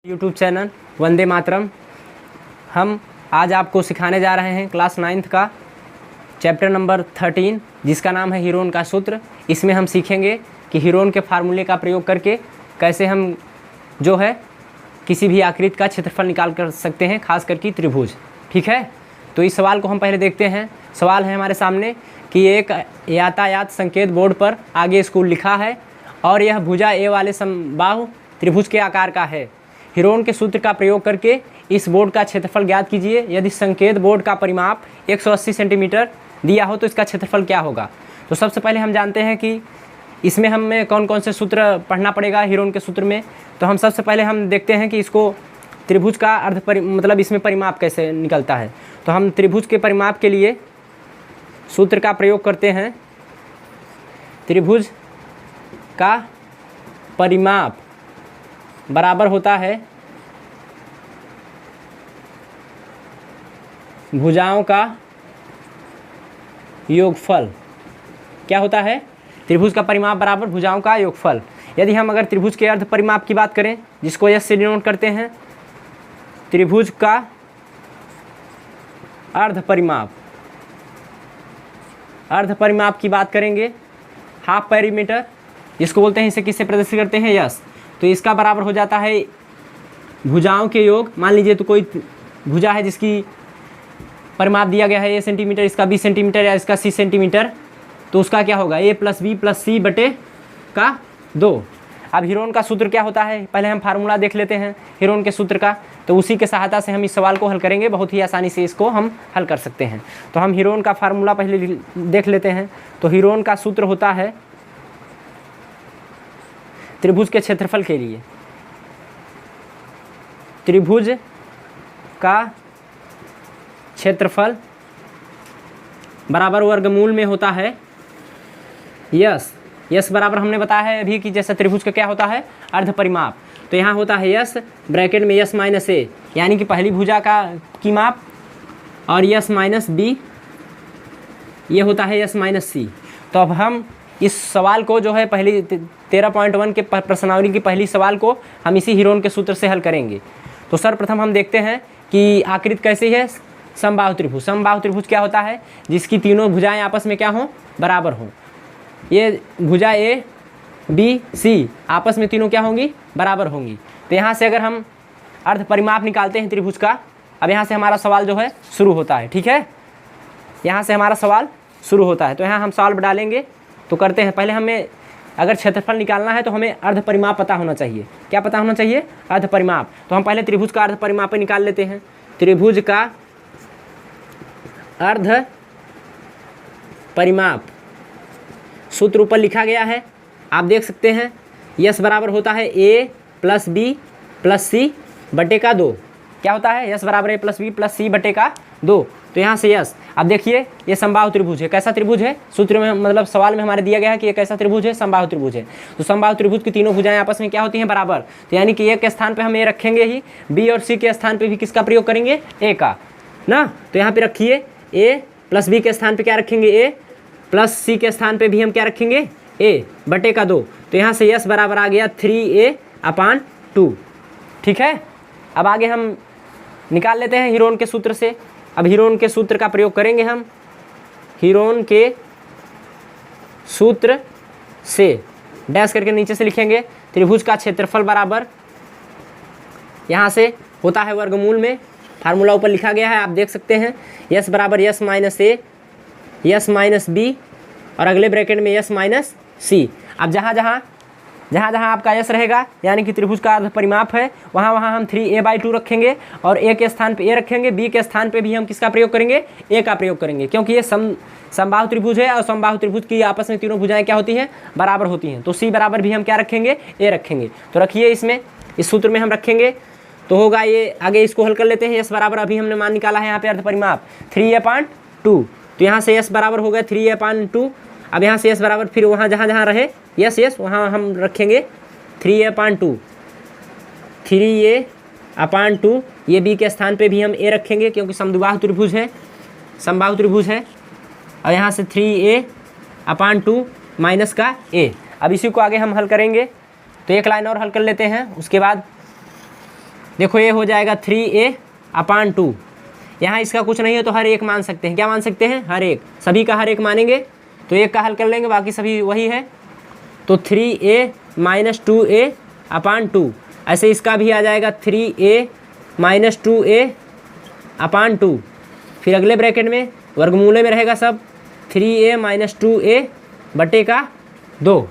YouTube channel Vande Mataram. हम आज आपको सिखाने जा रहे हैं क्लास 9th का चैप्टर नंबर 13 जिसका नाम है हीरोन का सूत्र। इसमें हम सीखेंगे कि हीरोन के फार्मूले का प्रयोग करके कैसे हम जो है किसी भी आकृति का क्षेत्रफल निकाल कर सकते हैं, खास करके त्रिभुज। ठीक है, तो इस सवाल को हम पहले देखते हैं। सवाल है हमारे सामने कि एक यातायात संकेत बोर्ड पर आगे स्कूल लिखा है और यह भुजा ए वाले समबाहु त्रिभुज के आकार का है। हीरोन के सूत्र का प्रयोग करके इस बोर्ड का क्षेत्रफल ज्ञात कीजिए। यदि संकेत बोर्ड का परिमाप 180 सेंटीमीटर दिया हो तो इसका क्षेत्रफल क्या होगा। तो सबसे पहले हम जानते हैं कि इसमें हमें कौन कौन से सूत्र पढ़ना पड़ेगा हीरोन के सूत्र में। तो हम सबसे पहले हम देखते हैं कि इसको त्रिभुज का मतलब इसमें परिमाप कैसे निकलता है। तो हम त्रिभुज के परिमाप के लिए सूत्र का प्रयोग करते हैं। त्रिभुज का परिमाप बराबर होता है भुजाओं का योगफल। क्या होता है? त्रिभुज का परिमाप बराबर भुजाओं का योगफल। यदि हम अगर त्रिभुज के अर्ध परिमाप की बात करें, जिसको एस से डिनोट करते हैं, त्रिभुज का अर्ध परिमाप की बात करेंगे, हाफ पेरीमीटर जिसको बोलते हैं, इसे किससे प्रदर्शित करते हैं? यस। तो इसका बराबर हो जाता है भुजाओं के योग। मान लीजिए तो कोई भुजा है जिसकी परिमाप दिया गया है a सेंटीमीटर, इसका b सेंटीमीटर या इसका c सेंटीमीटर, तो उसका क्या होगा? a प्लस बी प्लस सी बटे का 2। अब हीरोन का सूत्र क्या होता है, पहले हम फार्मूला देख लेते हैं हीरोन के सूत्र का। तो उसी के सहायता से हम इस सवाल को हल करेंगे, बहुत ही आसानी से इसको हम हल कर सकते हैं। तो हम हीरोन का फार्मूला पहले देख लेते हैं। तो हीरोन का सूत्र होता है त्रिभुज के क्षेत्रफल के लिए, त्रिभुज का क्षेत्रफल बराबर वर्गमूल में होता है यस। यस बराबर हमने बताया है अभी कि जैसे त्रिभुज का क्या होता है? अर्ध परिमाप। तो यहाँ होता है यस ब्रैकेट में यस माइनस ए, यानी कि पहली भुजा की माप, और यस माइनस बी, ये होता है यस माइनस सी। तो अब हम इस सवाल को जो है पहली 13.1 के प्रश्नावली की पहली सवाल को हम इसी हीरोन के सूत्र से हल करेंगे। तो सर्वप्रथम हम देखते हैं कि आकृति कैसी है? समबाहु त्रिभुज। समबाहु त्रिभुज क्या होता है? जिसकी तीनों भुजाएं आपस में क्या हों? बराबर हों। ये भुजा ए बी सी आपस में तीनों क्या होंगी? बराबर होंगी। तो यहाँ से अगर हम अर्ध परिमाप निकालते हैं त्रिभुज का, अब यहाँ से हमारा सवाल जो है शुरू होता है। ठीक है, यहाँ से हमारा सवाल शुरू होता है। तो यहाँ हम सॉल्व डालेंगे। तो करते हैं, पहले हमें अगर क्षेत्रफल निकालना है तो हमें अर्ध परिमाप पता होना चाहिए। क्या पता होना चाहिए? अर्ध परिमाप। तो हम पहले त्रिभुज का अर्ध परिमाप निकाल लेते हैं। त्रिभुज का अर्ध परिमाप सूत्र ऊपर लिखा गया है, आप देख सकते हैं। यस बराबर होता है a प्लस बी प्लस सी बटे का 2। क्या होता है? यस बराबर a प्लस बी प्लस सी बटे का 2। तो यहाँ से यस। अब देखिए ये समबाहु त्रिभुज है। कैसा त्रिभुज है? सूत्र में मतलब सवाल में हमारे दिया गया है कि ये कैसा त्रिभुज है? समबाहु त्रिभुज है। तो समबाहु त्रिभुज की तीनों भुजाएं आपस में क्या होती हैं? बराबर। तो यानी कि ए के स्थान पे हम ए रखेंगे ही, बी और सी के स्थान पे भी किसका प्रयोग करेंगे? ए का ना। तो यहाँ पे रखिए ए प्लस बी के स्थान पे क्या रखेंगे? ए प्लस सी के स्थान पे भी हम क्या रखेंगे? ए बटे का 2। तो यहाँ से यस बराबर आ गया 3a/2। ठीक है, अब आगे हम निकाल लेते हैं हीरोन के सूत्र से। अब हीरोन के सूत्र का प्रयोग करेंगे हम। हीरोन के सूत्र से डैश करके नीचे से लिखेंगे त्रिभुज का क्षेत्रफल बराबर, यहाँ से होता है वर्गमूल में। फार्मूला ऊपर लिखा गया है, आप देख सकते हैं। यस बराबर यस माइनस ए, यस माइनस बी, और अगले ब्रैकेट में यस माइनस सी। अब जहाँ जहाँ आपका यस रहेगा, यानी कि त्रिभुज का अर्ध परिमाप है, वहाँ हम 3a/2 रखेंगे, और ए के स्थान पे ए रखेंगे, बी के स्थान पे भी हम किसका प्रयोग करेंगे? ए का प्रयोग करेंगे, क्योंकि ये समबाहु त्रिभुज है और समबाहु त्रिभुज की आपस में तीनों भुजाएं क्या होती हैं? बराबर होती हैं। तो सी बराबर भी हम क्या रखेंगे? ए रखेंगे। तो रखिए इसमें, इस सूत्र में हम रखेंगे तो होगा ये। आगे इसको हल कर लेते हैं। यस बराबर अभी हमने मान निकाला है यहाँ पे अर्ध परिमाप 3a/2। तो यहाँ से यस बराबर हो गया 3a/2। अब यहाँ से यस बराबर फिर वहाँ जहाँ रहे यस वहाँ हम रखेंगे 3a/2। 3a/2, ये बी के स्थान पे भी हम ए रखेंगे क्योंकि समबाहु त्रिभुज है। और यहाँ से 3a/2 माइनस का ए। अब इसी को आगे हम हल करेंगे। तो एक लाइन और हल कर लेते हैं, उसके बाद देखो ये हो जाएगा 3a/2। यहाँ इसका कुछ नहीं है तो हर एक मान सकते हैं। क्या मान सकते हैं? हर एक, सभी का हर एक मानेंगे तो एक का हल कर लेंगे, बाकी सभी वही है। तो 3a - 2a/2। ऐसे इसका भी आ जाएगा 3a - 2a/2। फिर अगले ब्रैकेट में वर्गमूले में रहेगा सब 3a - 2a/2।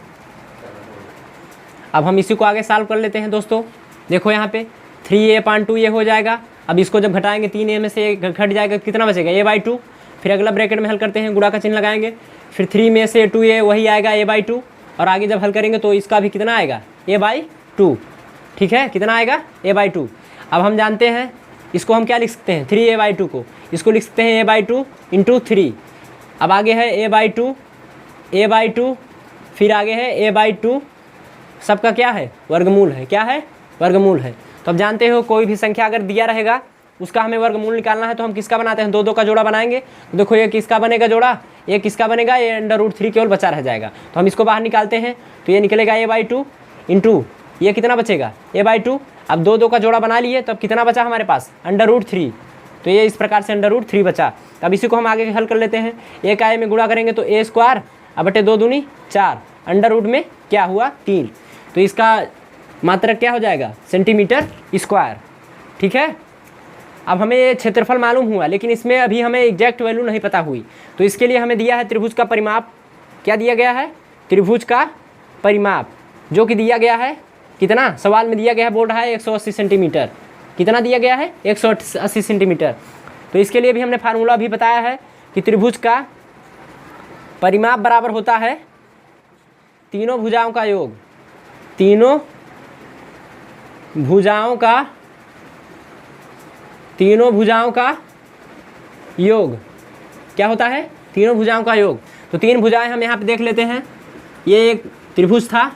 अब हम इसी को आगे सॉल्व कर लेते हैं दोस्तों। देखो यहाँ पे 3a/2 ये हो जाएगा। अब इसको जब घटाएंगे 3a में से घट जाएगा, कितना बचेगा? a/2। फिर अगला ब्रैकेट में हल करते हैं, गुणा का चिन्ह लगाएंगे। फिर 3 में से 2a वही आएगा a/2, और आगे जब हल करेंगे तो इसका भी कितना आएगा? a/2। ठीक है, कितना आएगा? a/2। अब हम जानते हैं इसको हम क्या लिख सकते हैं? 3a/2 को इसको लिख सकते हैं a/2 × 3। अब आगे है a/2, फिर आगे है a/2, सबका क्या है? वर्गमूल है। क्या है? वर्गमूल है। तो अब जानते हो कोई भी संख्या अगर दिया रहेगा उसका हमें वर्गमूल निकालना है तो हम किसका बनाते हैं? 2 का जोड़ा बनाएंगे। तो देखो ये किसका बनेगा जोड़ा? ये किसका बनेगा? ये √3 केवल बचा रह जाएगा। तो हम इसको बाहर निकालते हैं तो ये निकलेगा a/2 × ये कितना बचेगा? a/2। अब 2 का जोड़ा बना लिए तो अब कितना बचा हमारे पास? √3। तो ये इस प्रकार से √3 बचा। अब इसी को हम आगे हल कर लेते हैं। एक आए में गुणा करेंगे तो a² अब बटे 2 दूनी 4, अंडर रूट में क्या हुआ? 3। तो इसका मात्रक क्या हो जाएगा? Centimetre square. ठीक है। अब हमें ये क्षेत्रफल मालूम हुआ, लेकिन इसमें अभी हमें एग्जैक्ट वैल्यू नहीं पता हुई। तो इसके लिए हमें दिया है त्रिभुज का परिमाप। क्या दिया गया है? त्रिभुज का परिमाप, जो कि दिया गया है कितना? सवाल में दिया गया है, बोल रहा है 180 सेंटीमीटर। कितना दिया गया है? 180 सेंटीमीटर। तो इसके लिए भी हमने फार्मूला भी बताया है कि त्रिभुज का परिमाप बराबर होता है तीनों भुजाओं का योग। तीनों भुजाओं का योग क्या होता है? तीनों भुजाओं का योग। तो 3 भुजाएं हम यहाँ पे देख लेते हैं। ये एक त्रिभुज था,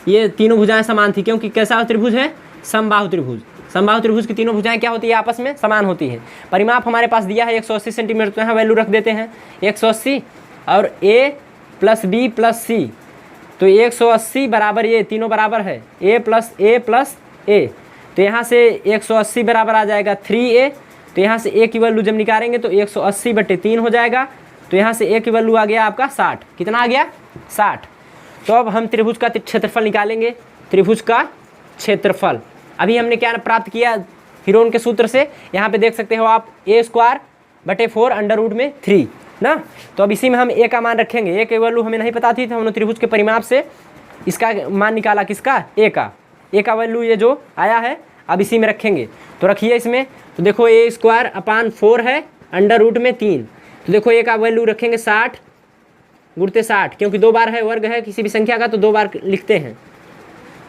ये तीनों भुजाएं समान थी, क्योंकि कैसा त्रिभुज है? समबाहु त्रिभुज। समबाहु त्रिभुज की तीनों भुजाएं क्या होती है? आपस में समान होती हैं। परिमाप हमारे पास दिया है 180 सेंटीमीटर। तो यहाँ वैल्यू रख देते हैं 180, और a + b + c। तो 180 बराबर ये तीनों बराबर है a + a। तो यहाँ से 180 बराबर आ जाएगा 3a। तो यहाँ से a की वैल्यू जब निकालेंगे तो 180/3 हो जाएगा। तो यहाँ से a की वैल्यू आ गया आपका 60। कितना आ गया? 60। तो अब हम त्रिभुज का क्षेत्रफल निकालेंगे। त्रिभुज का क्षेत्रफल अभी हमने क्या प्राप्त किया? हीरोन के सूत्र से। यहाँ पे देख सकते हो आप a²/4 √3 ना। तो अब इसी में हम a का मान रखेंगे। a की वैल्यू हमें नहीं पता थी, तो हमने त्रिभुज के परिमाप से इसका मान निकाला। किसका? a का। a का वैल्यू ये जो आया है अब इसी में रखेंगे। तो रखिए इसमें। तो देखो a²/4 है √3। तो देखो a का वैल्यू रखेंगे 60 × 60, क्योंकि 2 बार है, वर्ग है किसी भी संख्या का तो 2 बार लिखते हैं।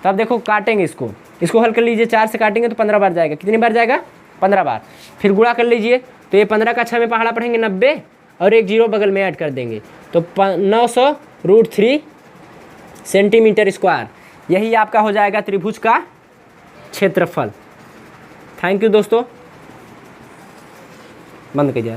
तो अब देखो काटेंगे इसको हल कर लीजिए। 4 से काटेंगे तो 15 बार जाएगा। कितनी बार जाएगा? 15 बार। फिर गुणा कर लीजिए। तो ये 15 का 6 में पहाड़ा पढ़ेंगे 90, और एक 0 बगल में ऐड कर देंगे तो 900√3 सेंटीमीटर स्क्वायर। यही आपका हो जाएगा त्रिभुज का क्षेत्रफल। थैंक यू दोस्तों। बंद कीजिए।